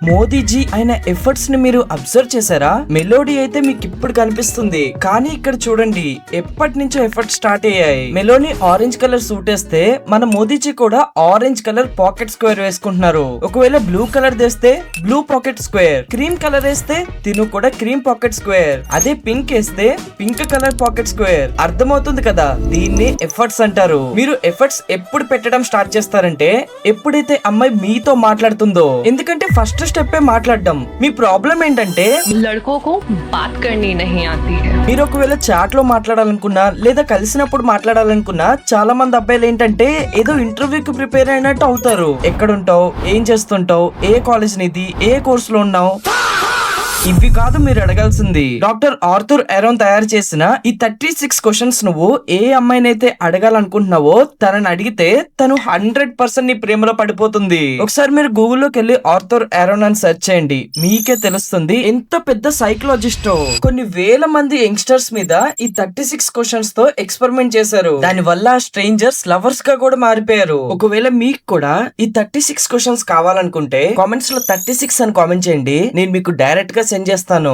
మోదీజీ ఆయన ఎఫర్ట్స్ ని మీరు అబ్జర్వ్ చేశారా? మెలోడీ అయితే మీకు ఇప్పుడు కనిపిస్తుంది, కానీ ఇక్కడ చూడండి ఎప్పటి నుంచో ఎఫర్ట్ స్టార్ట్ అయ్యాయి. మెలోడీ ఆరెంజ్ కలర్ సూట్ వేస్తే మన మోదీజీ కూడా ఆరెంజ్ కలర్ పాకెట్ స్క్వేర్ వేసుకుంటున్నారు. ఒకవేళ బ్లూ కలర్ వేస్తే blue pocket square, cream colour వేస్తే తిను కూడా క్రీమ్ పాకెట్ స్క్వేర్, అదే పింక్ వేస్తే పింక్ కలర్ పాకెట్ స్క్వేర్. అర్థమవుతుంది కదా, దీన్ని ఎఫర్ట్స్ అంటారు. మీరు ఎఫర్ట్స్ ఎప్పుడు పెట్టడం స్టార్ట్ చేస్తారంటే ఎప్పుడైతే అమ్మాయి మీతో మాట్లాడుతుందో. ఎందుకంటే ఫస్ట్ స్టెప్పే మాట్లాడడం. మీ ప్రాబ్లం ఏంటంటే लड़कों को बात करनी नहीं आती है. మీరు ఒకవేళ చాట్ లో మాట్లాడాలనుకున్నా లేదా కలిసినప్పుడు మాట్లాడాలనుకున్నా చాలా మంది అబ్బాయిలు ఏంటంటే ఏదో ఇంటర్వ్యూకి ప్రిపేర్ అయినట్టు అవుతారు. ఎక్కడుంటావు, ఏం చేస్తుంటావు, ఏ కాలేజ్ నిది, ఏ కోర్స్ లో ఉన్నావు, ఇవి కాదు మీరు అడగాల్సింది. డాక్టర్ ఆర్థర్ ఎరోన్ తయారు చేసిన ఈ 36 క్వశ్చన్స్ నువ్వు ఏ అమ్మాయినైతే అడగాలనుకుంటున్నావో తనని అడిగితే తను 100% నీ ప్రేమలో పడిపోతుంది. ఒకసారి మీరు గూగుల్లోకి వెళ్ళి ఆర్థర్ ఎరోన్ అని సెర్చ్ చేయండి, మీకే తెలుస్తుంది ఎంత పెద్ద సైకలాజిస్టో. కొన్ని వేల మంది యంగ్స్టర్స్ మీద ఈ 36 క్వశ్చన్స్ తో ఎక్స్పెరిమెంట్ చేశారు. దాని వల్ల స్ట్రేంజర్స్ లవర్స్ గా కూడా మారిపోయారు. ఒకవేళ మీకు కూడా ఈ 36 క్వశ్చన్స్ కావాలనుకుంటే కామెంట్స్ లో 36 అని కామెంట్ చేయండి, నేను మీకు డైరెక్ట్ గా సెండ్ చేస్తాను.